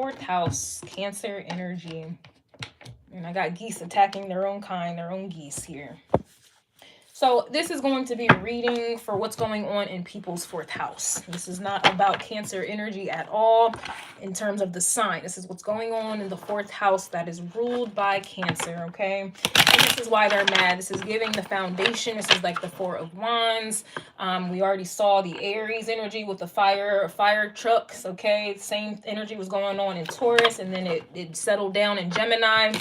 4th house, Cancer energy. And I got geese attacking their own kind, their own geese here. So this is going to be a reading for what's going on in people's 4th house. This is not about Cancer energy at all in terms of the sign. This is what's going on in the 4th house that is ruled by Cancer, okay? And this is why they're mad. This is giving the foundation. This is like the 4 of Wands. We already saw the Aries energy with the fire trucks, okay? Same energy was going on in Taurus, and then it settled down in Gemini.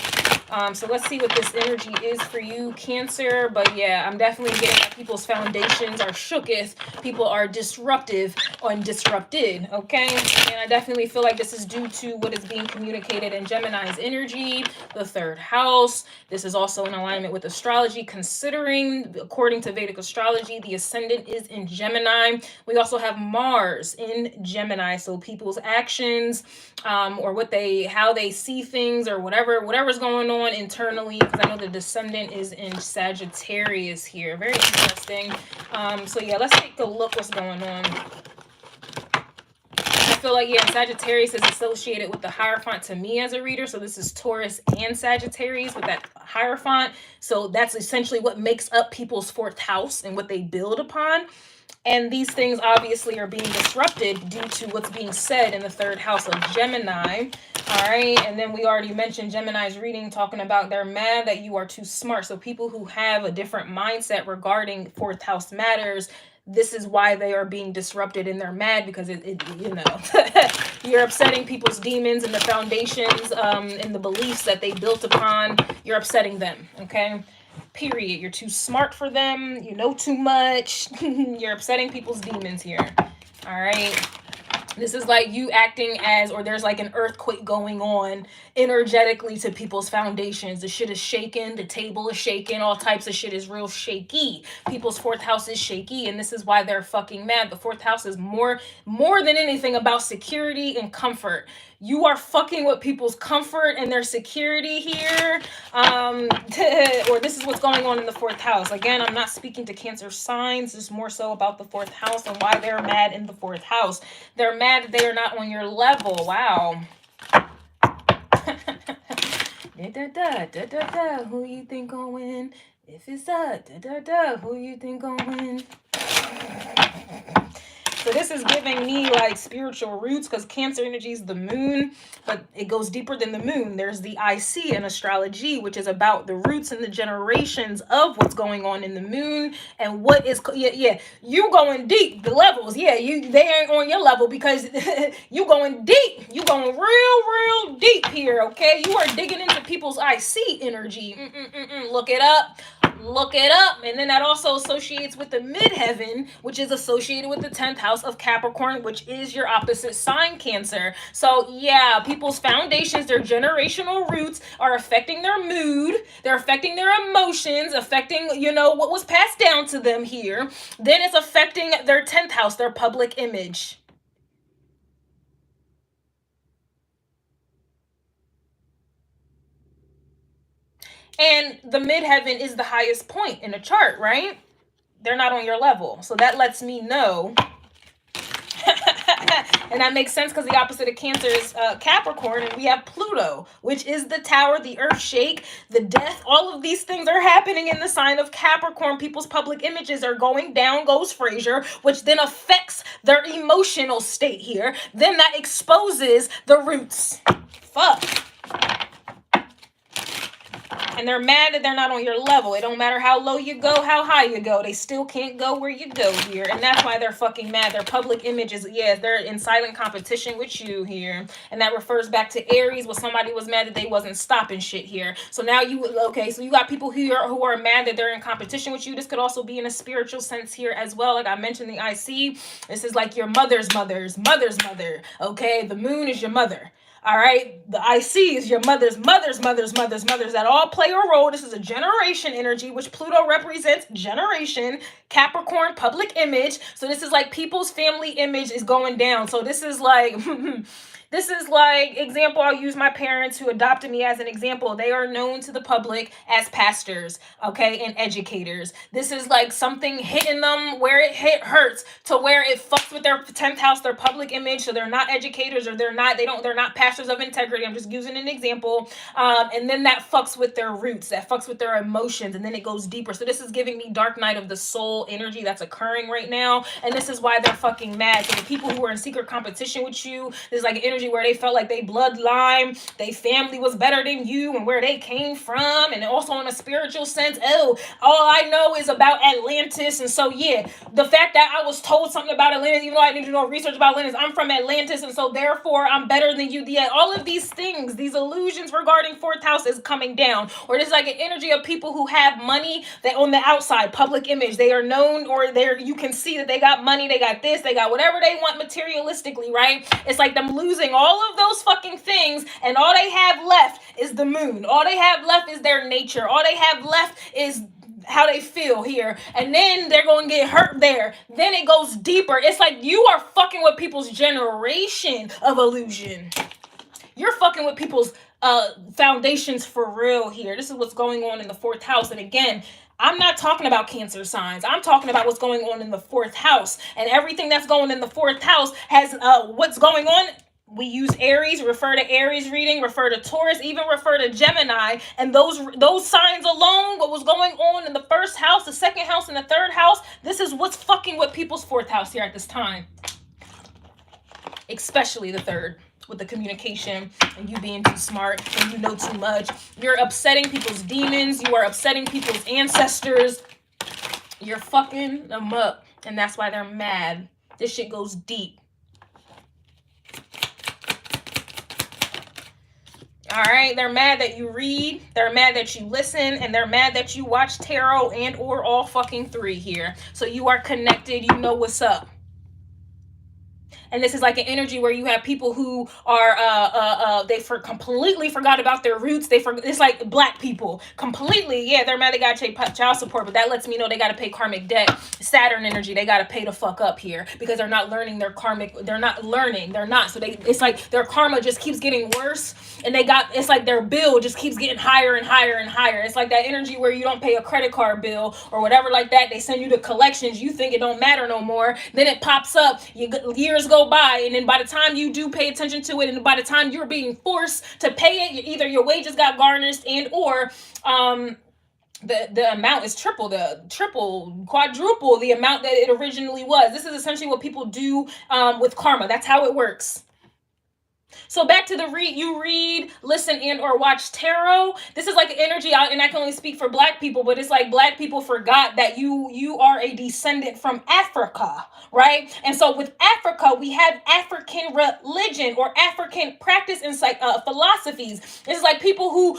So let's see what this energy is for you, Cancer. But yeah, I'm definitely getting that people's foundations are shooketh. People are disruptive or disrupted, okay? And I definitely feel like this is due to what is being communicated in Gemini's energy, the 3rd house. This is also in alignment with astrology, considering, according to Vedic astrology, the ascendant is in Gemini. We also have Mars in Gemini. So people's actions, or how they see things, or whatever's going on internally, because I know the descendant is in Sagittarius here. Very interesting. So yeah, let's take a look what's going on. I feel like, yeah, Sagittarius is associated with the Hierophant to me as a reader. So this is Taurus and Sagittarius with that Hierophant. So that's essentially what makes up people's 4th house and what they build upon. And these things obviously are being disrupted due to what's being said in the 3rd house of Gemini. All right. And then we already mentioned Gemini's reading talking about they're mad that you are too smart. So people who have a different mindset regarding 4th house matters, this is why they are being disrupted, and they're mad because you know, you're upsetting people's demons and the foundations and the beliefs that they built upon. You're upsetting them. Okay. Period. You're too smart for them. You know too much. You're upsetting people's demons here. All right. This is like you acting as, or there's like an earthquake going on energetically to people's foundations. The shit is shaking. The table is shaking. All types of shit is real shaky. People's 4th house is shaky, and this is why they're fucking mad. The 4th house is more than anything about security and comfort. You are fucking with people's comfort and their security here. Or this is what's going on in the 4th house. Again, I'm not speaking to Cancer signs. It's more so about the 4th house and why they're mad in the 4th house. They're mad that they are not on your level. Wow. Who you think gon' win? If it's who you think gon' win? So this is giving me like spiritual roots, because Cancer energy is the moon, but it goes deeper than the moon. There's the IC in astrology, which is about the roots and the generations of what's going on in the moon and what is, you going deep, the levels. Yeah, they ain't on your level because you going deep. You going real deep here, okay? You are digging into people's IC energy. Look it up. Look it up. And then that also associates with the midheaven, which is associated with the 10th house of Capricorn, which is your opposite sign, Cancer. So yeah, people's foundations, their generational roots are affecting their mood. They're affecting their emotions, affecting, you know, what was passed down to them here. Then it's affecting their 10th house, their public image. And the midheaven is the highest point in the chart, right? They're not on your level. So that lets me know. And that makes sense because the opposite of Cancer is Capricorn, and we have Pluto, which is the tower, the earth shake, the death. All of these things are happening in the sign of Capricorn. People's public images are going down, goes Fraser, which then affects their emotional state here. Then that exposes the roots. Fuck. And they're mad that they're not on your level. It don't matter how low you go, how high you go. They still can't go where you go here. And that's why they're fucking mad. Their public images, yes, they're in silent competition with you here. And that refers back to Aries, where somebody was mad that they wasn't stopping shit here. So now so you got people who are mad that they're in competition with you. This could also be in a spiritual sense here as well. Like I mentioned, the IC, this is like your mother's mother. Okay, the moon is your mother. All right, the IC is your mothers that all play a role. This is a generation energy, which Pluto represents generation, Capricorn, public image. So this is like people's family image is going down. So this is like This is like, example, I'll use my parents who adopted me as an example. They are known to the public as pastors, okay, and educators. This is like something hitting them where it hurts, to where it fucks with their 10th house, their public image. So they're not educators, or they're not pastors of integrity. I'm just using an example. And then that fucks with their roots, that fucks with their emotions, and then it goes deeper. So this is giving me dark night of the soul energy that's occurring right now. And this is why they're fucking mad. So the people who are in secret competition with you, there's like an energy where they felt like they bloodline, they family was better than you, and where they came from. And also in a spiritual sense, oh, all I know is about Atlantis. And so yeah, the fact that I was told something about Atlantis, even though I didn't do no research about Atlantis, I'm from Atlantis, and so therefore I'm better than you. Yeah, all of these things, these illusions regarding fourth house is coming down. Or there's like an energy of people who have money that on the outside, public image, they are known, or you can see that they got money, they got this, they got whatever they want materialistically, right? It's like them losing all of those fucking things, and all they have left is the moon. All they have left is their nature. All they have left is how they feel here, and then they're going to get hurt there. Then it goes deeper. It's like you are fucking with people's generation of illusion. You're fucking with people's foundations for real here. This is what's going on in the fourth house. And again, I'm not talking about Cancer signs. I'm talking about what's going on in the fourth house, and everything that's going in the fourth house has what's going on. We use Aries, refer to Aries reading, refer to Taurus, even refer to Gemini. And those signs alone, what was going on in the first house, the second house, and the third house, this is what's fucking with people's fourth house here at this time. Especially the third, with the communication and you being too smart and you know too much. You're upsetting people's demons. You are upsetting people's ancestors. You're fucking them up. And that's why they're mad. This shit goes deep. All right, they're mad that you read, they're mad that you listen, and they're mad that you watch tarot and or all fucking three here. So you are connected, you know what's up. And this is like an energy where you have people who are completely forgot about their roots. It's like black people completely. Yeah, they're mad they gotta pay child support, but that lets me know they gotta pay karmic debt. Saturn energy, they gotta pay the fuck up here because they're not learning their karmic. They're not learning. They're not. So it's like their karma just keeps getting worse, and it's like their bill just keeps getting higher and higher and higher. It's like that energy where you don't pay a credit card bill or whatever like that. They send you to collections. You think it don't matter no more. Then it pops up. Years go by, and then by the time you do pay attention to it, and by the time you're being forced to pay it, either your wages got garnished and or the amount is triple, quadruple the amount that it originally was. This is essentially what people do with karma. That's how it works. So back to the you read, listen, and or watch tarot. This is like energy, and I can only speak for black people, but it's like black people forgot that you are a descendant from Africa, right? And so with Africa, we have African religion or African practice and philosophies. It's like people who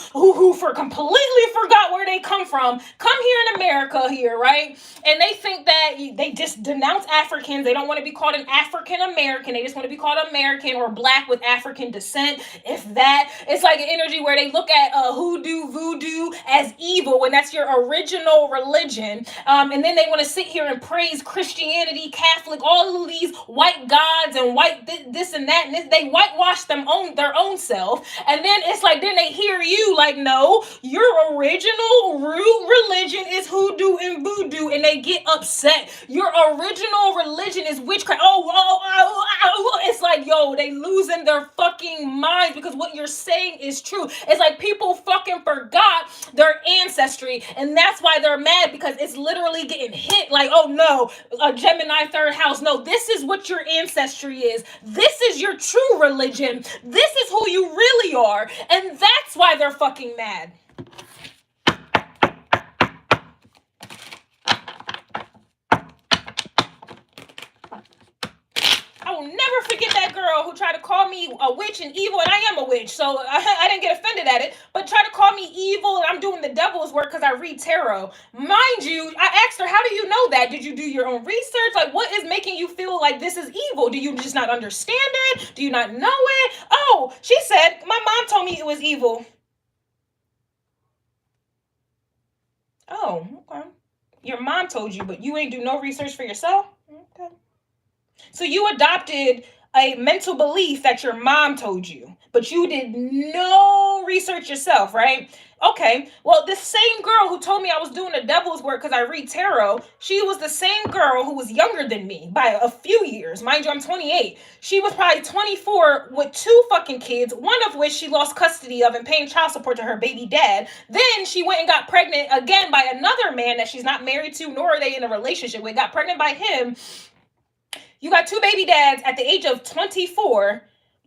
completely forgot where they come here in America here, right? And they think that they just denounce Africans. They don't want to be called an African American. They just want to be called American or black with African descent. If that, it's like an energy where they look at hoodoo, voodoo as evil, and that's your original religion. And then they want to sit here and praise Christianity, Catholic, all of these white gods and white this and that, and this, they whitewash their own self. And then it's like, then they hear you like, no, your original root religion is hoodoo and voodoo, and they get upset. Your original religion is witchcraft. It's like, yo, they losing their fucking minds because what you're saying is true. It's like people fucking forgot their ancestry, and that's why they're mad, because it's literally getting hit like, oh no, a Gemini third house. No, this is what your ancestry is. This is your true religion. This is who you really are, and that's why they're fucking mad. I will never forget that girl who tried to call me a witch and evil, and I am a witch, so I didn't get offended at it, but tried to call me evil and I'm doing the devil's work because I read tarot. Mind you, I asked her, how do you know that? Did you do your own research? Like, what is making you feel like this is evil? Do you just not understand it? Do you not know it? Oh, she said, my mom told me it was evil. Oh, okay. Your mom told you, but you ain't do no research for yourself? Okay. So you adopted a mental belief that your mom told you, but you did no research yourself, right? Okay, well, this same girl who told me I was doing the devil's work because I read tarot, she was the same girl who was younger than me by a few years. Mind you, I'm 28. She was probably 24 with 2 fucking kids, one of which she lost custody of and paying child support to her baby dad. Then she went and got pregnant again by another man that she's not married to, nor are they in a relationship with, got pregnant by him. You got 2 baby dads at the age of 24,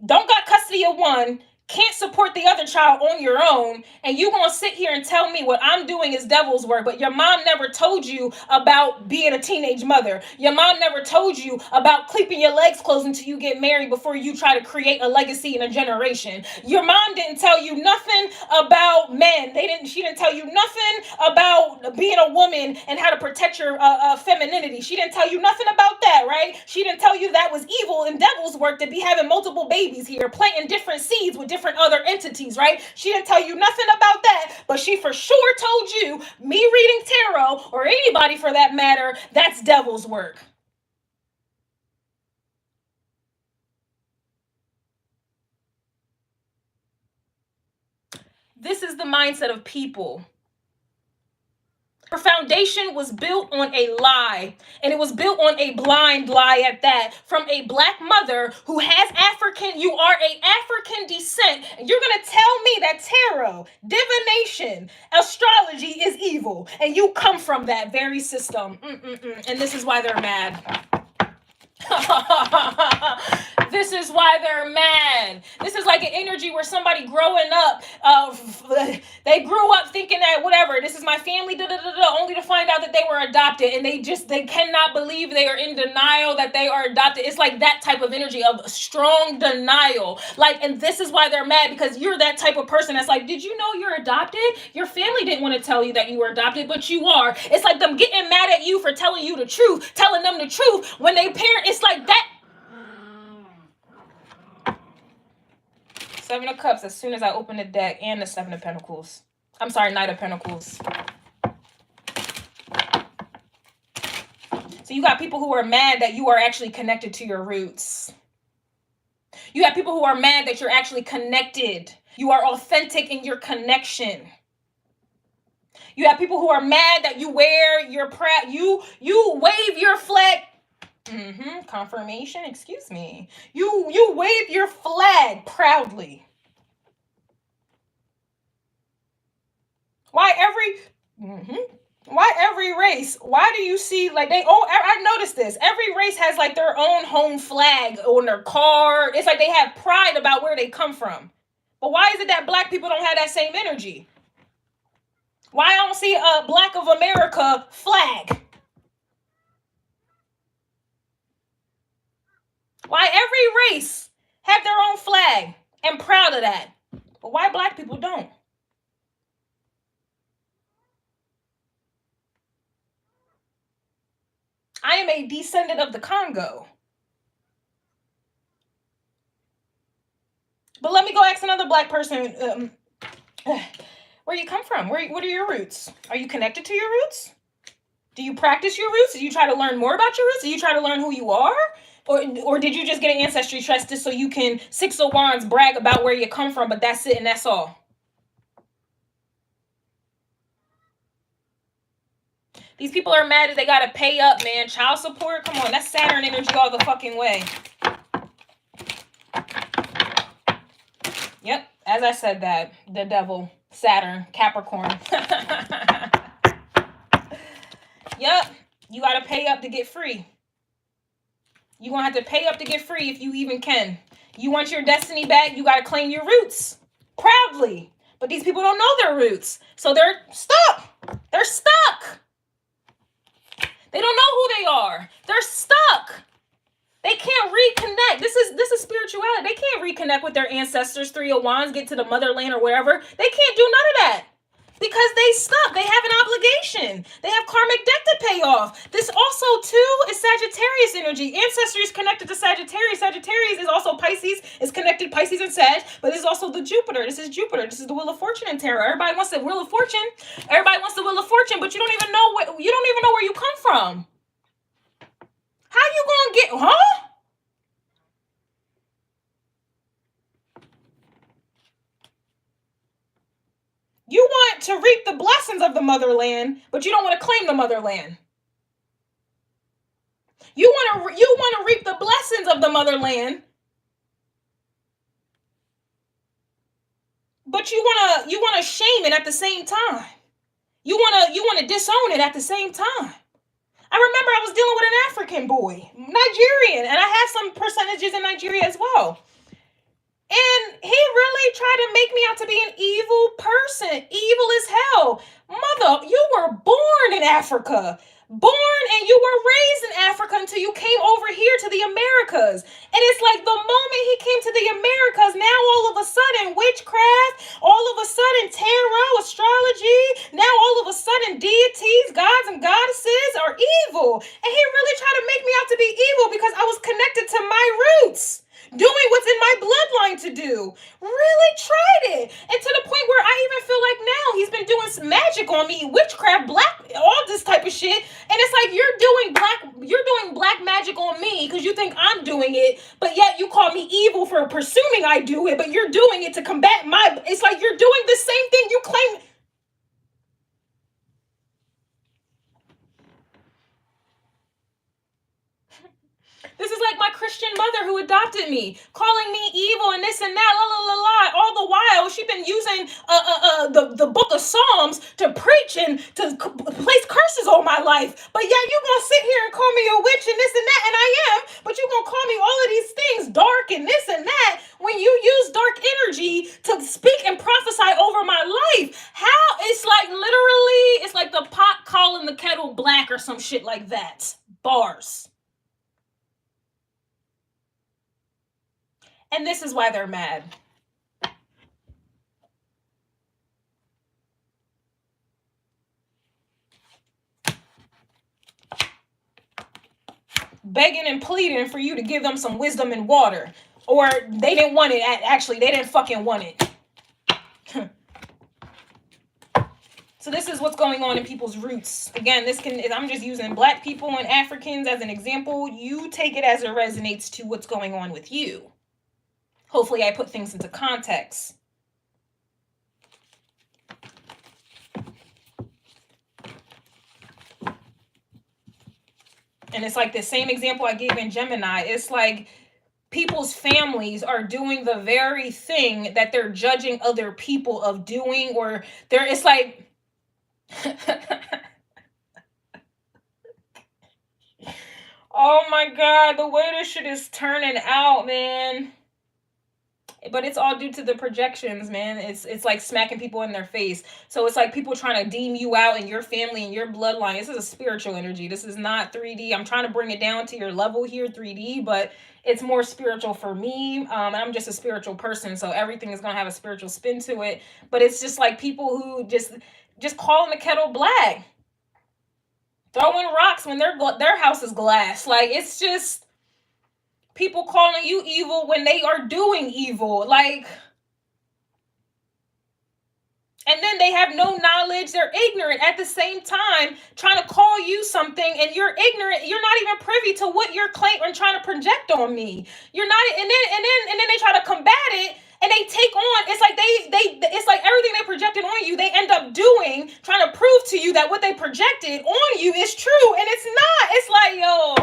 don't got custody of one, can't support the other child on your own, and you gonna sit here and tell me what I'm doing is devil's work, but your mom never told you about being a teenage mother. Your mom never told you about keeping your legs closed until you get married before you try to create a legacy in a generation. Your mom didn't tell you nothing about men. She didn't tell you nothing about being a woman and how to protect your femininity. She didn't tell you nothing about that, right? She didn't tell you that was evil and devil's work to be having multiple babies here, planting different seeds with different other entities, right? She didn't tell you nothing about that, but she for sure told you, me reading tarot, or anybody for that matter, that's devil's work. This is the mindset of people. Her foundation was built on a lie, and it was built on a blind lie at that, from a black mother who has you are a African descent, and you're going to tell me that tarot, divination, astrology is evil, and you come from that very system. And this is why they're mad. This is why they're mad. This is like an energy where somebody growing up, they grew up thinking that whatever, this is my family, only to find out that they were adopted, and they cannot believe, they are in denial that they are adopted. It's like that type of energy of strong denial. And this is why they're mad, because you're that type of person that's like, did you know you're adopted? Your family didn't want to tell you that you were adopted, but you are. It's like them getting mad at you for telling you the truth, telling them the truth when they parent. It's like that. 7 of Cups as soon as I open the deck, and the 7 of Pentacles. I'm sorry, Knight of Pentacles. So you got people who are mad that you are actually connected to your roots. You have people who are mad that you're actually connected. You are authentic in your connection. You have people who are mad that you wear your you wave your flag. Confirmation, excuse me. You wave your flag proudly. Why every race? Why do you see I noticed this. Every race has like their own home flag on their car. It's like they have pride about where they come from. But why is it that black people don't have that same energy? Why I don't see a Black of America flag? Why every race have their own flag and proud of that, but why black people don't? I am a descendant of the Congo. But let me go ask another black person, where you come from? What are your roots? Are you connected to your roots? Do you practice your roots? Do you try to learn more about your roots? Do you try to learn who you are? Or did you just get an ancestry trust just so you can 6 of Wands brag about where you come from, but that's it and that's all? These people are mad that they got to pay up, man. Child support? Come on, that's Saturn energy all the fucking way. Yep, as I said that. The devil, Saturn, Capricorn. Yep, you got to pay up to get free. You're going to have to pay up to get free if you even can. You want your destiny back, you got to claim your roots proudly. But these people don't know their roots. So they're stuck. They're stuck. They don't know who they are. They're stuck. They can't reconnect. This is spirituality. They can't reconnect with their ancestors, 3 of Wands, get to the motherland or wherever. They can't do none of that. Because they stuck. They have an obligation. They have karmic debt to pay off. This also, too, is Sagittarius energy. Ancestry is connected to Sagittarius. Sagittarius is also Pisces. It's connected Pisces and Sag. But this is also the Jupiter. This is Jupiter. This is the Wheel of Fortune in tarot. Everybody wants the Wheel of Fortune. Everybody wants the Wheel of Fortune, but you don't even know where you come from. How you gonna get, huh? to reap the blessings of the motherland, but you don't want to claim the motherland. You want to reap the blessings of the motherland, but you want to shame it at the same time. You want to disown it at the same time. I remember I was dealing with an African boy, Nigerian, and I have some percentages in Nigeria as well. And he really tried to make me out to be an evil person, evil as hell. Mother, you were born in Africa. Born and you were raised in Africa until you came over here to the Americas. And it's like the moment he came to the Americas, now all of a sudden witchcraft, all of a sudden tarot, astrology, now all of a sudden deities, gods and goddesses are evil. And he really tried to make me out to be evil because I was connected to my roots, doing what's in my bloodline to do. Really tried it. And to the point where I even feel like now he's been doing some magic on me, witchcraft, black, all this type of shit. And it's like you're doing black magic on me because you think I'm doing it, but yet you call me evil for presuming I do it, but you're doing it to combat my, it's like you're doing the same thing you claim. This is like my Christian mother who adopted me, calling me evil and this and that, la la la la. All the while, she's been using the book of Psalms to preach and to place curses on my life. But yeah, you gonna sit here and call me a witch and this and that, and I am. But you gonna call me all of these things, dark and this and that, when you use dark energy to speak and prophesy over my life. How? It's like literally, it's like the pot calling the kettle black or some shit like that. Bars. And this is why they're mad. Begging and pleading for you to give them some wisdom and water. Or they didn't want it. Actually, they didn't fucking want it. So this is what's going on in people's roots. Again, I'm just using black people and Africans as an example. You take it as it resonates to what's going on with you. Hopefully I put things into context. And it's like the same example I gave in Gemini. It's like people's families are doing the very thing that they're judging other people of doing, or it's like oh my God, the way this shit is turning out, man. But it's all due to the projections, man. It's like smacking people in their face. So it's like people trying to deem you out and your family and your bloodline. This is a spiritual energy. This is not 3D. I'm trying to bring it down to your level here, 3D, but it's more spiritual for me. I'm just a spiritual person, so everything is going to have a spiritual spin to it. But it's just like people who just calling the kettle black. Throwing rocks when their house is glass. Like, it's just people calling you evil when they are doing evil. Like, and then they have no knowledge. They're ignorant at the same time, trying to call you something, and you're ignorant. You're not even privy to what you're claiming and trying to project on me. You're not, and then they try to combat it, and they take on. It's like it's like everything they projected on you, they end up doing, trying to prove to you that what they projected on you is true, and it's not. It's like, yo,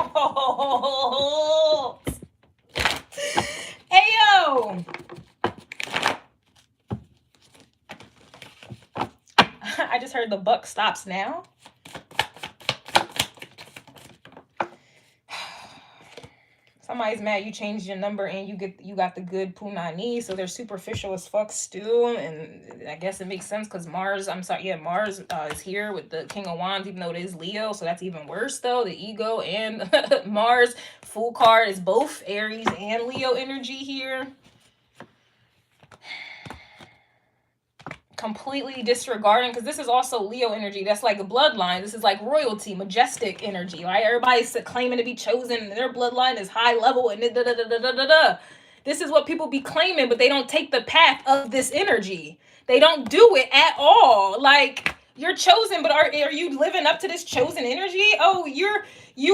hey yo. I just heard the buck stops now. Somebody's mad you changed your number and you got the good punani, so they're superficial as fuck still. And I guess it makes sense because Mars, Mars is here with the King of Wands, even though it is Leo, so that's even worse though. The ego and Mars full card is both Aries and Leo energy here. Completely disregarding, because this is also Leo energy. That's like a bloodline. This is like royalty, majestic energy, right? Everybody's claiming to be chosen. Their bloodline is high level and This is what people be claiming, but they don't take the path of this energy. They don't do it at all. Like, you're chosen, but are you living up to this chosen energy? Oh, you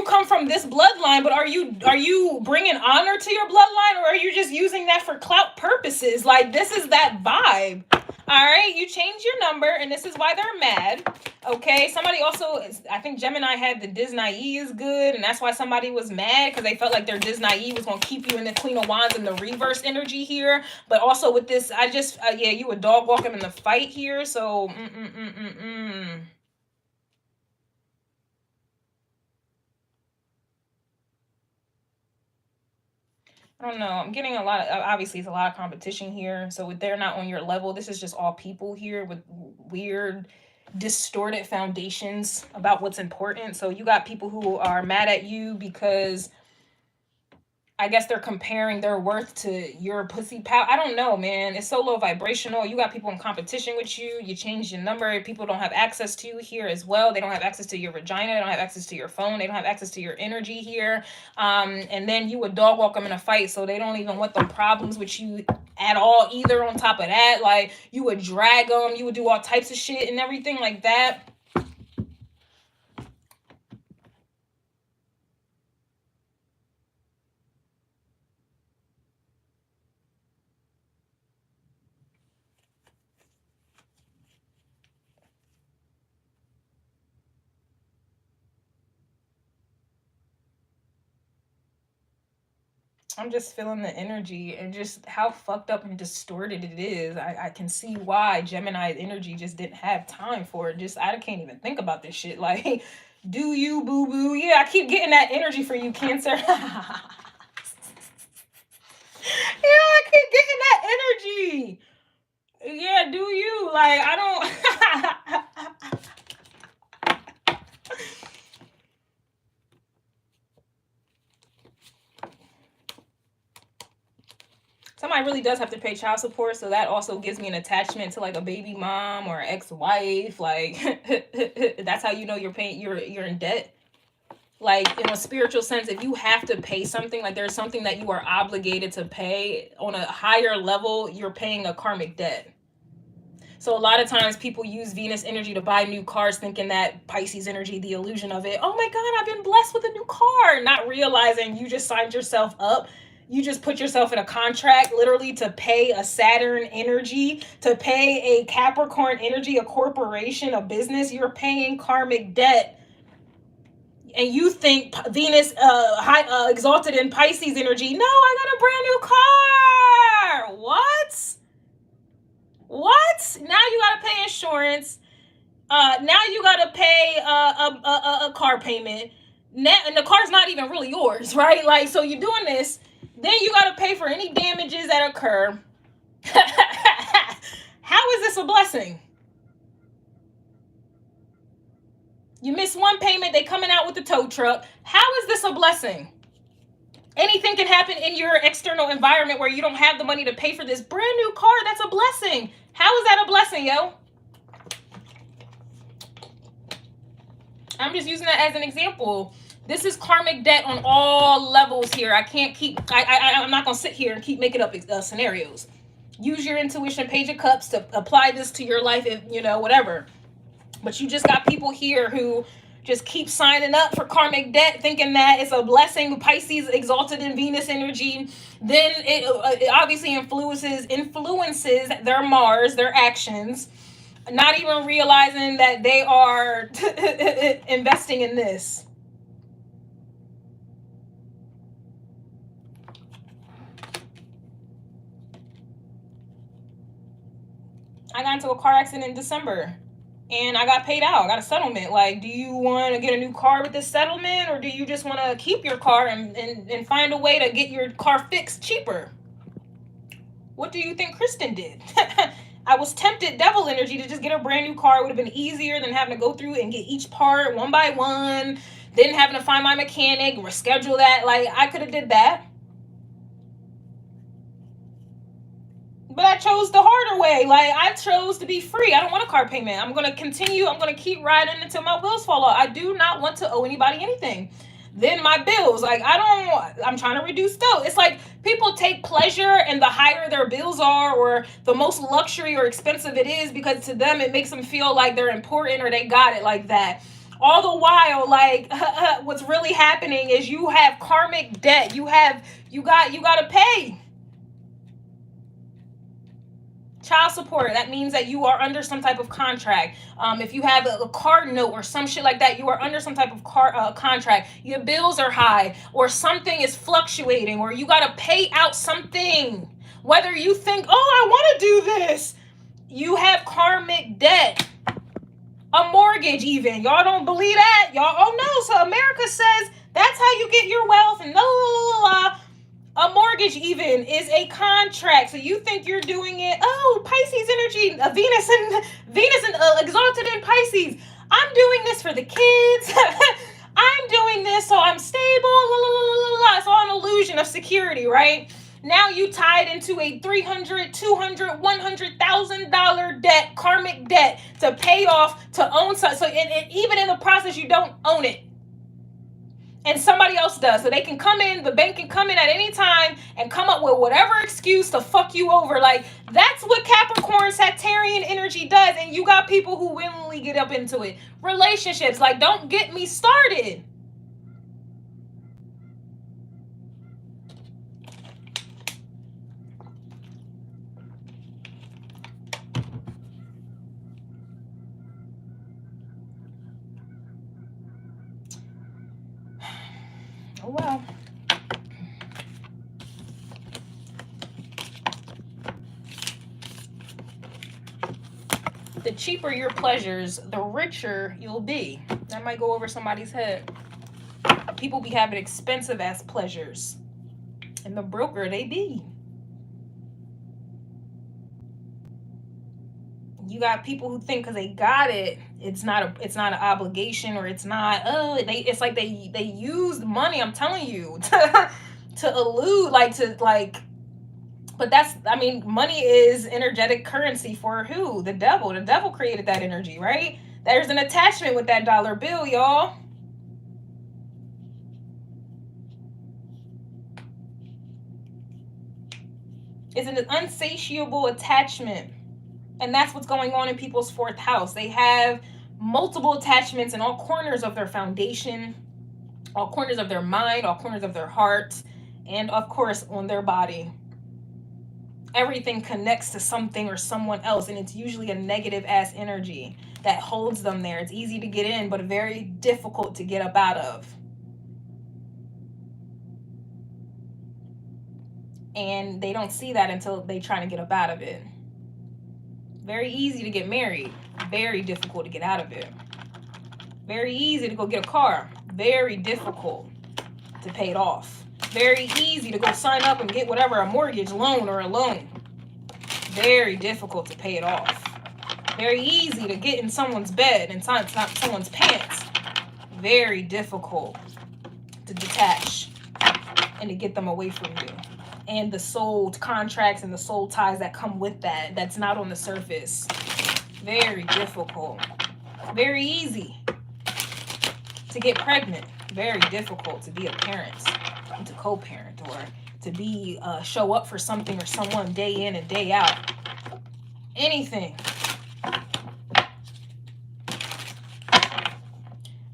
come from this bloodline, but are you bringing honor to your bloodline, or are you just using that for clout purposes? Like, this is that vibe. All right, you change your number, and this is why they're mad. Okay, somebody also, I think Gemini had the Disney is good, and that's why somebody was mad, because they felt like their Disney was going to keep you in the Queen of Wands and the reverse energy here. But also with this, I just, yeah, you would dog walk him in the fight here, so, I don't know. I'm getting a lot of, obviously it's a lot of competition here. So they're not on your level. This is just all people here with weird, distorted foundations about what's important. So you got people who are mad at you because I guess they're comparing their worth to your pussy power. I don't know, man. It's so low vibrational. You got people in competition with you. You change your number. People don't have access to you here as well. They don't have access to your vagina. They don't have access to your phone. They don't have access to your energy here. And then you would dog walk them in a fight, so they don't even want the problems with you at all either. On top of that, like, you would drag them. You would do all types of shit and everything like that. I'm just feeling the energy and just how fucked up and distorted it is. I can see why Gemini's energy just didn't have time for it. Just, I can't even think about this shit. Like, do you, boo boo? Yeah, I keep getting that energy for you, Cancer. Yeah, I keep getting that energy. Yeah, do you? Like, I don't. Somebody really does have to pay child support, so that also gives me an attachment to like a baby mom or ex-wife. Like, that's how you know you're paying, you're in debt. Like, in a spiritual sense, if you have to pay something, like there's something that you are obligated to pay on a higher level, you're paying a karmic debt. So a lot of times people use Venus energy to buy new cars, thinking that Pisces energy, the illusion of it, oh my God, I've been blessed with a new car, not realizing you just signed yourself up. You just put yourself in a contract literally to pay a Saturn energy, to pay a Capricorn energy, a corporation, a business. You're paying karmic debt. And you think Venus exalted in Pisces energy, no, I got a brand new car. What? Now you got to pay insurance. Now you got to pay a car payment. Now, and the car's not even really yours, right? Like, so you're doing this. Then you got to pay for any damages that occur. How is this a blessing? You miss one payment, they coming out with the tow truck. How is this a blessing? Anything can happen in your external environment where you don't have the money to pay for this brand new car. That's a blessing. How is that a blessing, yo? I'm just using that as an example. This is karmic debt on all levels here. I can't keep, I'm not going to sit here and keep making up scenarios. Use your intuition, Page of Cups, to apply this to your life, if, you know, whatever. But you just got people here who just keep signing up for karmic debt, thinking that it's a blessing. Pisces exalted in Venus energy. Then it obviously influences their Mars, their actions, not even realizing that they are investing in this. I got into a car accident in December. And I got paid out. I got a settlement. Like, do you want to get a new car with this settlement? Or do you just want to keep your car and find a way to get your car fixed cheaper? What do you think Kristen did? I was tempted, devil energy, to just get a brand new car. It would have been easier than having to go through and get each part one by one. Then having to find my mechanic, reschedule that. Like, I could have did that. But I chose the harder way. Like, I chose to be free. I don't want a car payment. I'm going to continue. I'm going to keep riding until my wheels fall off. I do not want to owe anybody anything. Then my bills. Like, I'm trying to reduce those. It's like people take pleasure in the higher their bills are, or the most luxury or expensive it is, because to them it makes them feel like they're important or they got it like that. All the while, like, what's really happening is you have karmic debt. You got to pay. Child support, that means that you are under some type of contract. If you have a car note or some shit like that, you are under some type of contract. Your bills are high, or something is fluctuating, or you got to pay out something. Whether you think, oh, I want to do this, you have karmic debt. A mortgage even. Y'all don't believe that? Y'all, oh no, so America says that's how you get your wealth, and la. A mortgage even is a contract. So you think you're doing it, oh, Pisces energy, Venus and exalted in Pisces. I'm doing this for the kids. I'm doing this so I'm stable. It's all an illusion of security, right? Now you tied into a $300, $200, $100,000 debt, karmic debt to pay off, to own something. So and even in the process, you don't own it. And somebody else does. So they can come in, the bank can come in at any time and come up with whatever excuse to fuck you over. Like, that's what Capricorn, Sagittarian energy does. And you got people who willingly get up into it. Relationships, like, don't get me started. Oh, well. The cheaper your pleasures, the richer you'll be. That might go over somebody's head. People be having expensive ass pleasures. And the broker they be. You got people who think because they got it, it's not an obligation, or it's not, it's like they use money, I'm telling you, to elude, but that's, I mean, money is energetic currency for who? The devil. The devil created that energy, right? There's an attachment with that dollar bill, y'all. It's an unsatiable attachment. And that's what's going on in people's fourth house. They have multiple attachments in all corners of their foundation, all corners of their mind, all corners of their heart, and of course on their body. Everything connects to something or someone else, and it's usually a negative ass energy that holds them there. It's easy to get in, but very difficult to get up out of. And they don't see that until they try to get up out of it. Very easy to get married, very difficult to get out of it. Very easy to go get a car, very difficult to pay it off. Very easy to go sign up and get whatever, a mortgage loan or a loan. Very difficult to pay it off. Very easy to get in someone's bed and someone's pants. Very difficult to detach and to get them away from you. And the soul contracts and the soul ties that come with that, that's not on the surface. Very difficult. Very easy to get pregnant. Very difficult to be a parent and to co-parent, or to be show up for something or someone day in and day out. Anything.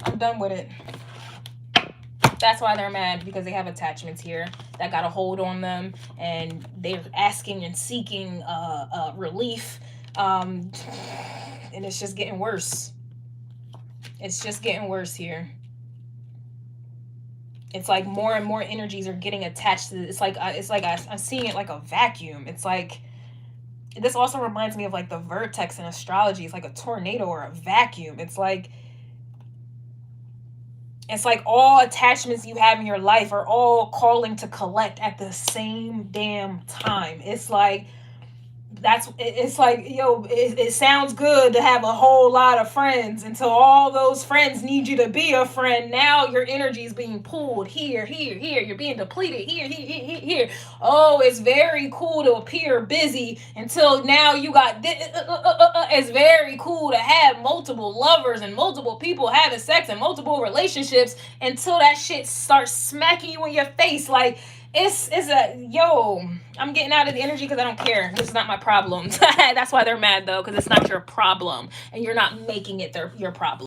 I'm done with it. That's why they're mad, because they have attachments here that got a hold on them, and they're asking and seeking relief, and it's just getting worse. It's just getting worse here. It's like more and more energies are getting attached to it. I'm seeing it like a vacuum. It's like, this also reminds me of like the vertex in astrology. It's like a tornado or a vacuum. It's like all attachments you have in your life are all calling to collect at the same damn time. It's like, it sounds good to have a whole lot of friends until all those friends need you to be a friend. Now your energy is being pulled here. You're being depleted here. Oh, it's very cool to appear busy until now you got it's very cool to have multiple lovers and multiple people having sex and multiple relationships until that shit starts smacking you in your face. Like, I'm getting out of the energy because I don't care. This is not my problem. That's why they're mad, though, because it's not your problem, and you're not making it your problem.